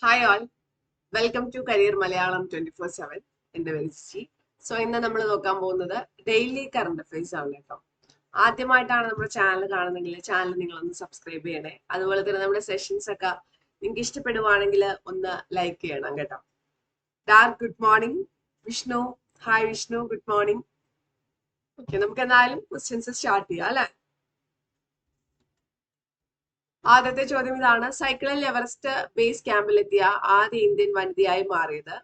Hi all, welcome to career Malayalam 24/7. എൻ്റെ പേര് Jiji. So ഇന്ന് നമ്മൾ നോക്കാൻ പോകുന്നത് ഡെയിലി കറണ്ട് അഫയേഴ്സ് ആണ് കേട്ടോ. ആദ്യമായിട്ടാണ് നമ്മുടെ ചാനൽ കാണുന്നതെങ്കിൽ ചാനൽ നിങ്ങളൊന്ന് സബ്സ്ക്രൈബ് ചെയ്യണേ. അതുപോലെ തന്നെ നമ്മുടെ സെഷൻസ് ഒക്കെ നിങ്ങൾക്ക് ഇഷ്ടപ്പെടുവാണെങ്കിൽ ഒന്ന് ലൈക്ക് ചെയ്യണം കേട്ടോ. Dark good morning Vishnu. Hi Vishnu, good morning. Okay, നമുക്ക് എന്തായാലും ക്വസ്റ്റ്യൻസ് സ്റ്റാർട്ട് ചെയ്യാം അല്ലെ. ആദ്യത്തെ ചോദ്യം ഇതാണ്: സൈക്കിളിൽ എവറസ്റ്റ് ബേസ് ക്യാമ്പിലെത്തിയ ആദ്യ ഇന്ത്യൻ വനിതയായി മാറിയത്?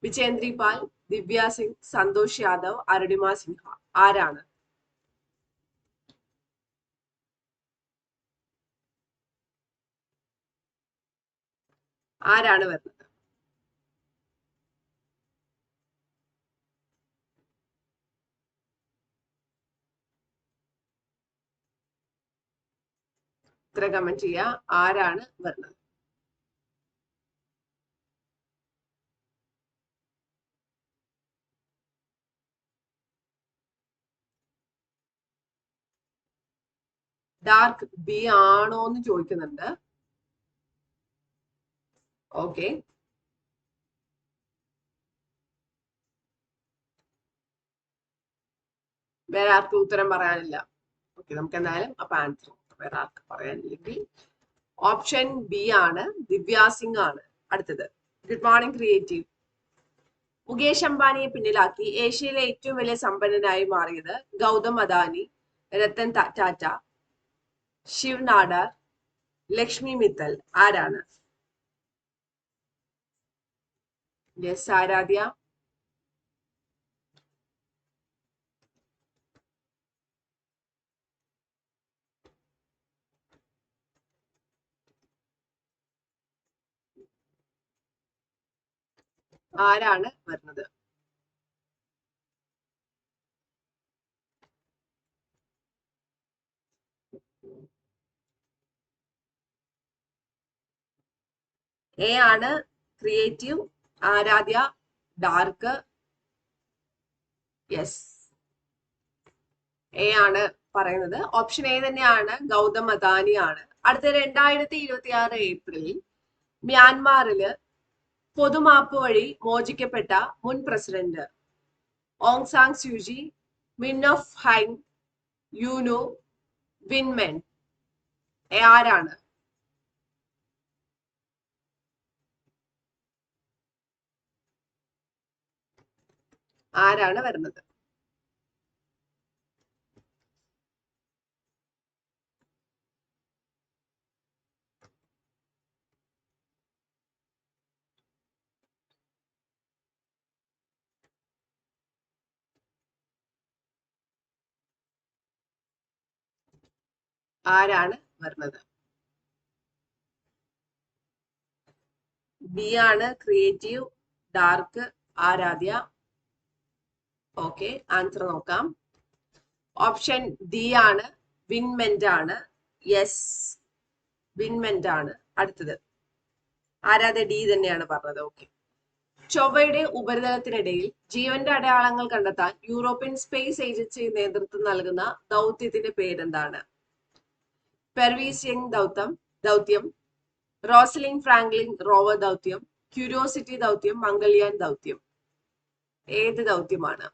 വിജേന്ദ്രി പാൽ, ദിവ്യ സിംഗ്, സന്തോഷ് യാദവ്, അരുണിമ സിൻഹ. ആരാണ്? ആരാണ് വരുന്നത്? ഇത്ര കമന്റ് ചെയ്യാ. ആരാണ് വരുന്നത്? ഡാർക്ക് ബി ആണോ എന്ന് ചോദിക്കുന്നുണ്ട്. ഓക്കെ, വേറെ ആർക്കും ഉത്തരം പറയാനില്ല. ഓക്കെ, നമുക്ക് എന്തായാലും അപ്പൊ ആൻസർ വേറെ ആർക്ക് പറയാനില്ലെങ്കിൽ ഓപ്ഷൻ ബി ആണ്, ദിവ്യ സിംഗ് ആണ്. അടുത്തത് ഗുഡ് മോർണിംഗ് ക്രിയേറ്റീവ്. മുകേഷ് അംബാനിയെ പിന്നിലാക്കി ഏഷ്യയിലെ ഏറ്റവും വലിയ സമ്പന്നനായി മാറിയത് ഗൗതം അദാനി, രത്തൻ ടാറ്റ, ശിവ് നാഡർ, ലക്ഷ്മി മിത്തൽ. ആരാണ്? യെസ്, ആരാധ്യ. ആരാണ് വരുന്നത്? എ ആണ് creative, Aradhya, dark. Yes, A ആണ് പറയുന്നത്. ഓപ്ഷൻ എ തന്നെയാണ്, ഗൗതം അദാനി ആണ്. അടുത്ത 2026 ഏപ്രിലിൽ മ്യാൻമാറില് പൊതുമാപ്പ് വഴി മോചിക്കപ്പെട്ട മുൻ പ്രസിഡന്റ് ഓങ് സാങ് സ്യൂജി, മിൻ ഓഫ് ഹൈങ്, യൂനോ, വിൻമെൻ. ആരാണ്? ആരാണ് വരുന്നത്? ആരാണ് വരുന്നത്? ബി ആണ് creative, dark, Aradhya. Okay, answer നോക്കാം. ഓപ്ഷൻ ഡി ആണ്, വിൻമെന്റ് ആണ്. യെസ്, വിൻമെന്റ് ആണ്. അടുത്തത് ആരാധ്യ ഡി തന്നെയാണ് പറഞ്ഞത്. ഓക്കെ. ചൊവ്വയുടെ ഉപരിതലത്തിനിടയിൽ ജീവന്റെ അടയാളങ്ങൾ കണ്ടെത്താൻ യൂറോപ്യൻ സ്പേസ് ഏജൻസി നേതൃത്വം നൽകുന്ന ദൗത്യത്തിന്റെ പേരെന്താണ്? പെർവീസിയൻ ദൗത്യം, റോസലിൻ ഫ്രാങ്ക്ലിൻ റോവർ ദൗത്യം, ക്യൂരിയോസിറ്റി ദൗത്യം, മംഗൾയാൻ ദൗത്യം. ഏത് ദൗത്യമാണ്?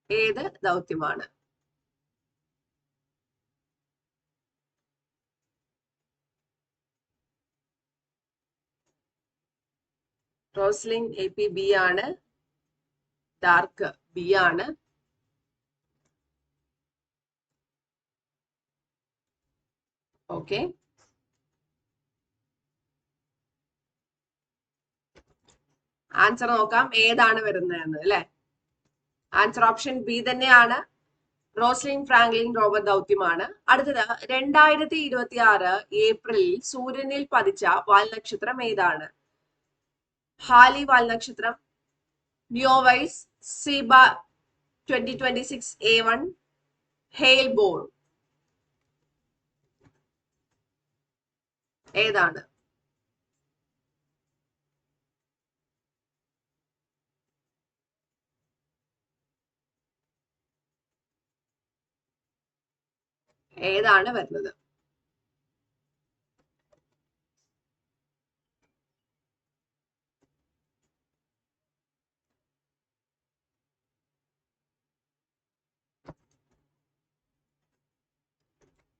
ഏത് ദൗത്യമാണ്? റോസ്ലിൻ എ പി ബി ആണ്, ഡാർക്ക് ബി ആണ്. ഓക്കെ, ആൻസർ നോക്കാം ഏതാണ് വരുന്നതെന്ന് അല്ലെ. ആൻസർ ഓപ്ഷൻ ബി തന്നെയാണ്, റോസ്ലിൻ ഫ്രാങ്ക്ലിൻ റോബർ ദൗത്യമാണ്. അടുത്തത് 2026 ഏപ്രിലിൽ സൂര്യനിൽ പതിച്ച വാൽനക്ഷത്രം ഏതാണ്? ഹാലി വാൽനക്ഷത്രം, നിയോവൈസ്, സീബ 2026 A1, ഹെയിൽ ബോൾ. ഏതാണ്? ഏതാണ് വരുന്നത്?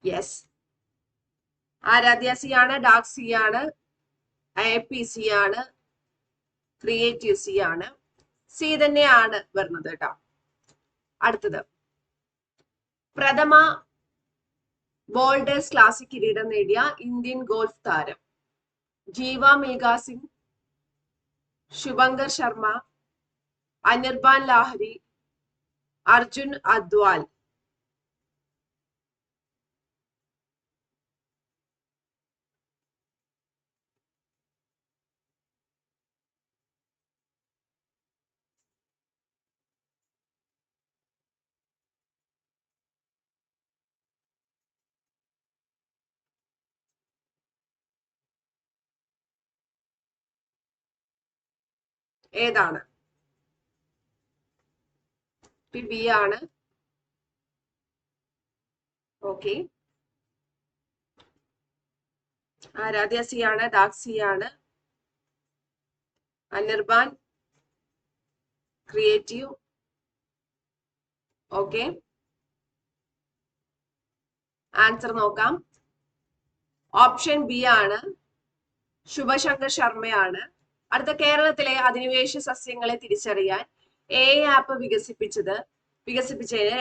യെസ്, ആരാധ്യ സി ആണ്, ഡാർക്ക് സി ആണ്, AP സി ആണ്, ക്രിയേറ്റീവ് സി ആണ്. സി തന്നെയാണ് വരുന്നത് കേട്ടോ. അടുത്തത്, പ്രഥമ ബോൾഡേഴ്സ് ക്ലാസിക് കിരീടം നേടിയ ഇന്ത്യൻ ഗോൾഫ് താരം ജീവ മിൽഖ സിംഗ്, ശുഭങ്കർ ശർമ്മ, അനിർബാൻ ലാഹരി, അർജുൻ അദ്വാൽ. ഏതാണ്? ബി ആണ്. ഓക്കെ, ആരാധ്യ സി ആണ്, ഡാർക്ക് സി ആണ്, അനിർബാൻ ക്രിയേറ്റീവ്. ഓക്കെ, ആൻസർ നോക്കാം. ഓപ്ഷൻ ബി ആണ്, ശുഭശങ്കർ ശർമ്മയാണ്. അടുത്ത, കേരളത്തിലെ അധിനിവേശ സസ്യങ്ങളെ തിരിച്ചറിയാൻ ആപ്പ് വികസിപ്പിച്ചതിന്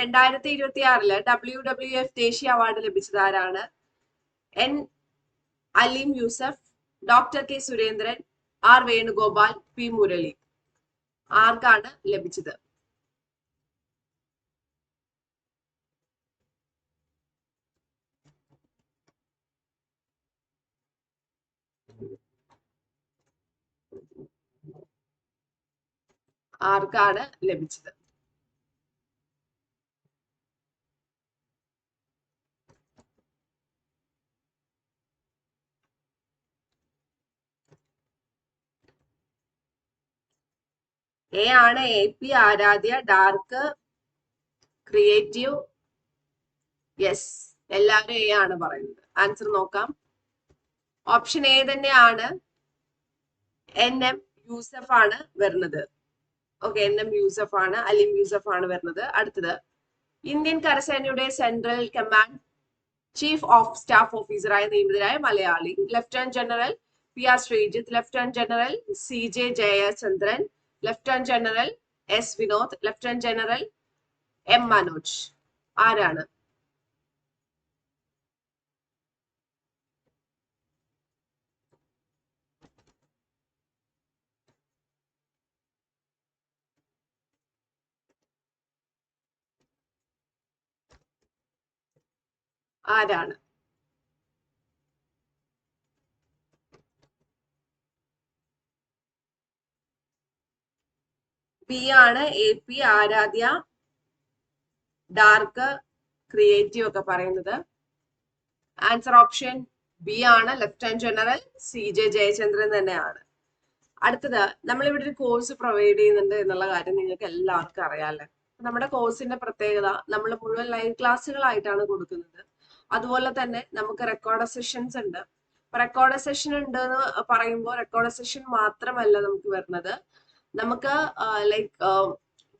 2026 WWF ദേശീയ അവാർഡ് ലഭിച്ചത് ആരാണ്? N Aleem Yusuf, doctor K Surendran, R Venugopal, P Murali. ആർക്കാണ് ലഭിച്ചത്? ആർക്കാണ് ലഭിച്ചത്? ആണ് AP, Aaradhya, dark, creative. Yes, എല്ലാവരും ആണ് പറയുന്നത്. ആൻസർ നോക്കാം. ഓപ്ഷൻ എ തന്നെയാണ്, NM യൂസഫ് ആണ് വരുന്നത്. ഓക്കെ, NM യൂസഫ് ആണ്, അലീം യൂസഫ് ആണ് വരുന്നത്. അടുത്തത്, ഇന്ത്യൻ കരസേനയുടെ central command chief of staff ഓഫീസറായി നിയമിതരായ Malayali? Lieutenant general PR Sreejith, lieutenant general CJ Jayachandran, lieutenant general S Vinod, lieutenant general M Manoj. ആരാണ്? ആരാണ്? P ആണ്, AP, ആരാധ്യ, ഡാർക്ക്, ക്രിയേറ്റീവ് ഒക്കെ പറയുന്നത്. ആൻസർ ഓപ്ഷൻ ബി ആണ്, ലഫ്റ്റനന്റ് ജനറൽ CJ ജയചന്ദ്രൻ തന്നെയാണ്. അടുത്തത്, നമ്മളിവിടെ ഒരു കോഴ്സ് പ്രൊവൈഡ് ചെയ്യുന്നുണ്ട് എന്നുള്ള കാര്യം നിങ്ങൾക്ക് എല്ലാവർക്കും അറിയാമല്ലേ. നമ്മുടെ കോഴ്സിന്റെ പ്രത്യേകത, നമ്മൾ മുഴുവൻ ലൈവ് ക്ലാസ്സുകളായിട്ടാണ് കൊടുക്കുന്നത്. അതുപോലെ തന്നെ നമുക്ക് റെക്കോർഡ് സെഷൻസ് ഉണ്ട്. റെക്കോർഡ് സെഷൻ ഉണ്ട് എന്ന് പറയുമ്പോൾ റെക്കോർഡ് സെഷൻ മാത്രമല്ല നമുക്ക് വരുന്നത്, നമുക്ക് ലൈക്ക്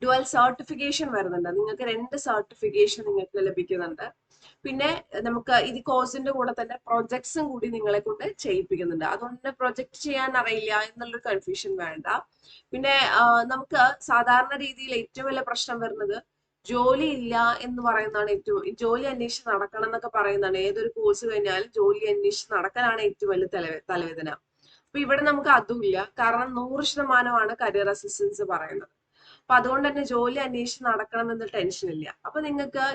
ഡുവൽ സർട്ടിഫിക്കേഷൻ വരുന്നുണ്ട്. നിങ്ങൾക്ക് 2 സർട്ടിഫിക്കേഷൻ നിങ്ങൾക്ക് ലഭിക്കുന്നുണ്ട്. പിന്നെ നമുക്ക് ഈ കോഴ്സിന്റെ കൂടെ തന്നെ പ്രൊജക്ട്സും കൂടി നിങ്ങളെ കൊണ്ട് ചെയ്യിപ്പിക്കുന്നുണ്ട്. അതുകൊണ്ട് പ്രൊജക്ട് ചെയ്യാൻ അറിയില്ല എന്നുള്ളൊരു കൺഫ്യൂഷൻ വേണ്ട. പിന്നെ നമുക്ക് സാധാരണ രീതിയിൽ ഏറ്റവും വലിയ പ്രശ്നം വരുന്നത് ജോലി ഇല്ല എന്ന് പറയുന്നതാണ്. ജോലി അന്വേഷിച്ച് നടക്കണം എന്നൊക്കെ പറയുന്നതാണ്. ഏതൊരു കോഴ്സ് കഴിഞ്ഞാലും ജോലി അന്വേഷിച്ച് നടക്കാനാണ് ഏറ്റവും വലിയ തലവേദന. അപ്പൊ ഇവിടെ നമുക്ക് അതുമില്ല. കാരണം 100% കരിയർ അസിസ്റ്റൻസ് പറയുന്നത്. അപ്പൊ അതുകൊണ്ട് തന്നെ ജോലി അന്വേഷിച്ച് നടക്കണമെന്ന് ടെൻഷൻ ഇല്ല. അപ്പൊ നിങ്ങൾക്ക്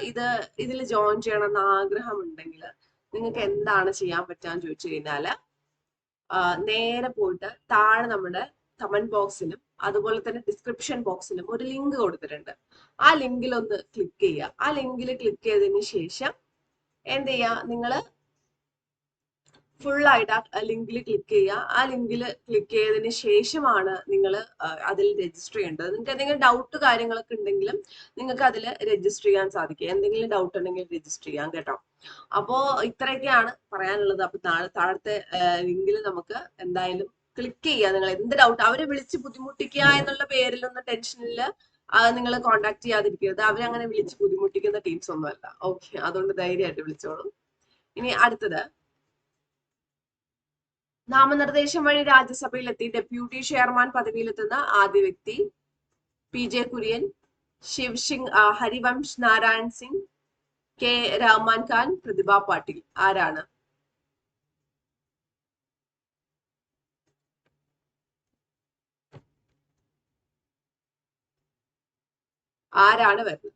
ഇതിൽ ജോയിൻ ചെയ്യണം എന്ന് ആഗ്രഹം ഉണ്ടെങ്കിൽ നിങ്ങൾക്ക് എന്താണ് ചെയ്യാൻ പറ്റാന്ന് ചോദിച്ചു കഴിഞ്ഞാല്, നേരെ പോയിട്ട് താഴെ നമ്മുടെ കമന്റ് ബോക്സിലും അതുപോലെ തന്നെ ഡിസ്ക്രിപ്ഷൻ ബോക്സിലും ഒരു ലിങ്ക് കൊടുത്തിട്ടുണ്ട്. ആ ലിങ്കിൽ ഒന്ന് ക്ലിക്ക് ചെയ്യുക. ആ ലിങ്കിൽ ക്ലിക്ക് ചെയ്തതിന് ശേഷം എന്ത് ചെയ്യുക, നിങ്ങൾ ഫുൾ ആയിട്ട് ആ ലിങ്കിൽ ക്ലിക്ക് ചെയ്യുക. ആ ലിങ്കിൽ ക്ലിക്ക് ചെയ്തതിന് ശേഷമാണ് നിങ്ങൾ അതിൽ രജിസ്റ്റർ ചെയ്യേണ്ടത്. നിങ്ങൾക്ക് എന്തെങ്കിലും ഡൗട്ട് കാര്യങ്ങളൊക്കെ ഉണ്ടെങ്കിലും നിങ്ങൾക്ക് അതിൽ രജിസ്റ്റർ ചെയ്യാൻ സാധിക്കും. എന്തെങ്കിലും ഡൗട്ട് ഉണ്ടെങ്കിൽ രജിസ്റ്റർ ചെയ്യാം കേട്ടോ. അപ്പോ ഇത്രയൊക്കെയാണ് പറയാനുള്ളത്. അപ്പൊ താഴത്തെ ലിങ്കിൽ നമുക്ക് എന്തായാലും ക്ലിക്ക് ചെയ്യുക. നിങ്ങൾ എന്ത് ഡൗട്ട് അവരെ വിളിച്ച് ബുദ്ധിമുട്ടിക്കുക എന്നുള്ള പേരിലൊന്നും ടെൻഷനില്ല. നിങ്ങൾ കോൺടാക്ട് ചെയ്യാതിരിക്കരുത്. അവരങ്ങനെ വിളിച്ച് ബുദ്ധിമുട്ടിക്കുന്ന ടീംസ് ഒന്നുമല്ല. ഓക്കെ, അതുകൊണ്ട് ധൈര്യമായിട്ട് വിളിച്ചോളൂ. ഇനി അടുത്തത്, നാമനിർദ്ദേശം വഴി രാജ്യസഭയിലെത്തി ഡെപ്യൂട്ടി ചെയർമാൻ പദവിയിലെത്തുന്ന ആദ്യ വ്യക്തി PJ കുര്യൻ, ശിവ് സിംഗ്, ഹരിവംശ് നാരായൺ സിംഗ്, K റഹ്മാൻ ഖാൻ, പ്രതിഭ പാട്ടീൽ. ആരാണ്? ആരാണ് വരുന്നത്?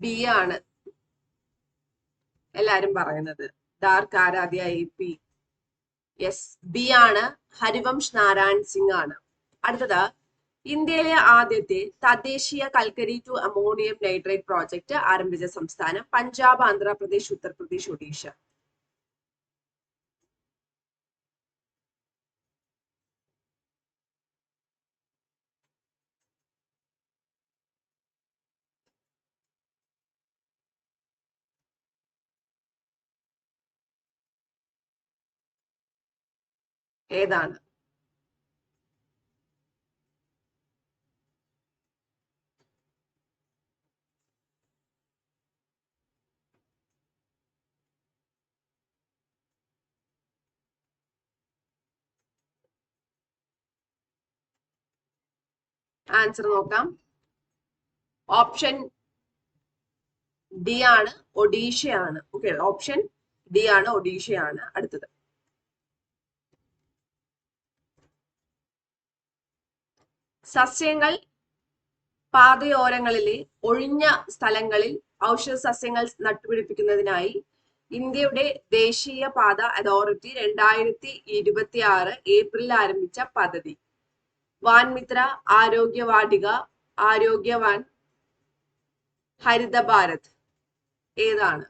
ബി ആണ് എല്ലാരും പറയുന്നത്. Dark Aradhya AP. Yes, B ആണ്. ഹരിവംശ് നാരായൺ സിംഗ് ആണ്. അടുത്തത്, ഇന്ത്യയിലെ ആദ്യത്തെ തദ്ദേശീയ കൽക്കരി ടു അമോണിയം നൈട്രേറ്റ് പ്രോജക്റ്റ് ആരംഭിച്ച സംസ്ഥാനം? പഞ്ചാബ്, ആന്ധ്രാപ്രദേശ്, ഉത്തർപ്രദേശ്, ഒഡീഷ. ഏതാണ്? ആൻസർ നോക്കാം. ഓപ്ഷൻ ഡി ആണ്, ഒഡീഷയാണ്. ഓക്കെ, ഓപ്ഷൻ ഡി ആണ്, ഒഡീഷയാണ്. അടുത്തത്, സസ്യങ്ങൾ പാതയോരങ്ങളിലെ ഒഴിഞ്ഞ സ്ഥലങ്ങളിൽ ഔഷധ സസ്യങ്ങൾ നട്ടുപിടിപ്പിക്കുന്നതിനായി ഇന്ത്യയുടെ ദേശീയ പാത അതോറിറ്റി 2026 ഏപ്രിലിൽ ആരംഭിച്ച പദ്ധതി? വാൻമിത്ര, ആരോഗ്യവാടിക, ആരോഗ്യവാൻ, ഹരിത ഭാരത്. ഏതാണ്?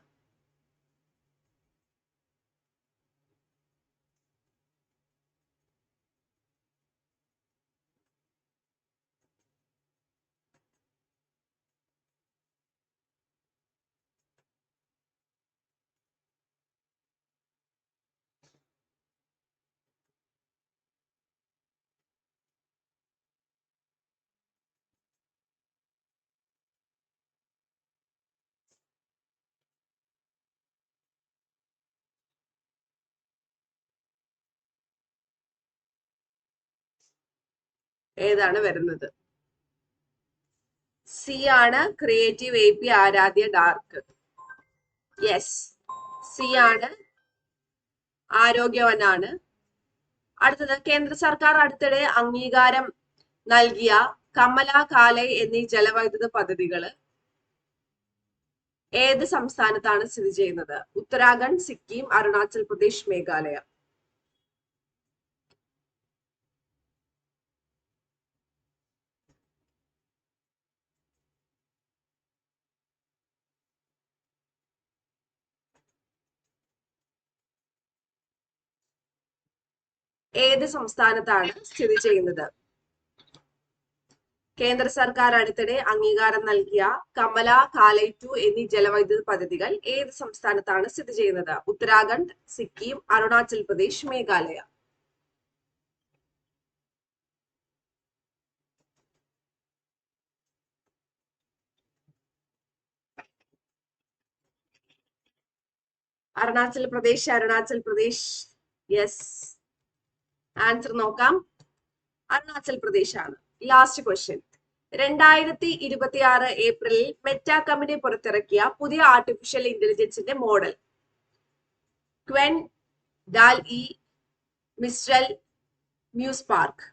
ഏതാണ് വരുന്നത്? സി ആണ്, creative AP Aaradhya dark. Yes, C ആണ്, ആരോഗ്യവനാണ്. അടുത്തത്, കേന്ദ്ര സർക്കാർ അടുത്തിടെ അംഗീകാരം നൽകിയ കമല കാലൈ എന്നീ ജലവൈദ്യുത പദ്ധതികള് ഏത് സംസ്ഥാനത്താണ് സ്ഥിതി ചെയ്യുന്നത്? ഉത്തരാഖണ്ഡ്, സിക്കിം, അരുണാചൽ പ്രദേശ്, മേഘാലയ. ഏത് സംസ്ഥാനത്താണ് സ്ഥിതി ചെയ്യുന്നത്? കേന്ദ്ര സർക്കാർ അടുത്തിടെ അംഗീകാരം നൽകിയ കമല, കാലൈ 2 എന്നീ ജലവൈദ്യുത പദ്ധതികൾ ഏത് സംസ്ഥാനത്താണ് സ്ഥിതി ചെയ്യുന്നത്? ഉത്തരാഖണ്ഡ്, സിക്കിം, അരുണാചൽ പ്രദേശ്, മേഘാലയ. അരുണാചൽ പ്രദേശ്, അരുണാചൽ പ്രദേശ്. യെസ്, ആൻസർ നോക്കാം. അരുണാചൽ പ്രദേശ് ആണ്. ലാസ്റ്റ് ക്വസ്റ്റ്യൻ, 2026 ഏപ്രിലിൽ മെറ്റ കമ്പനി പുറത്തിറക്കിയ പുതിയ ആർട്ടിഫിഷ്യൽ ഇന്റലിജൻസിന്റെ model Qwen, DALL-E, Mistral, Muse Spark.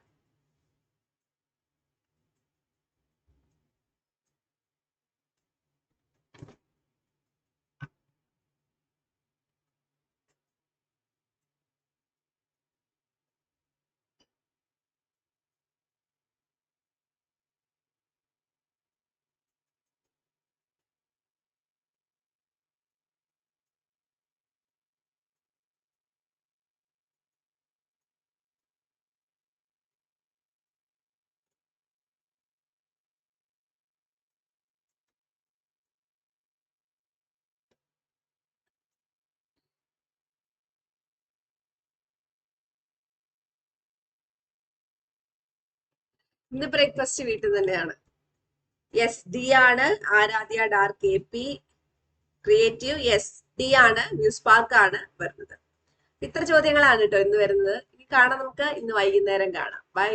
ഇന്ന് ബ്രേക്ക്ഫാസ്റ്റ് വീട്ടിൽ തന്നെയാണ്. യെസ്, ഡി ആണ് Aradhya dark AP creative. Yes, D ആണ് മ്യൂസ്പാർക്ക് ആണ് വരുന്നത്. ഇത്ര ചോദ്യങ്ങളാണ് കേട്ടോ ഇന്ന് വരുന്നത്. ഇനി കാണാം, നമുക്ക് ഇന്ന് വൈകുന്നേരം കാണാം. ബൈ.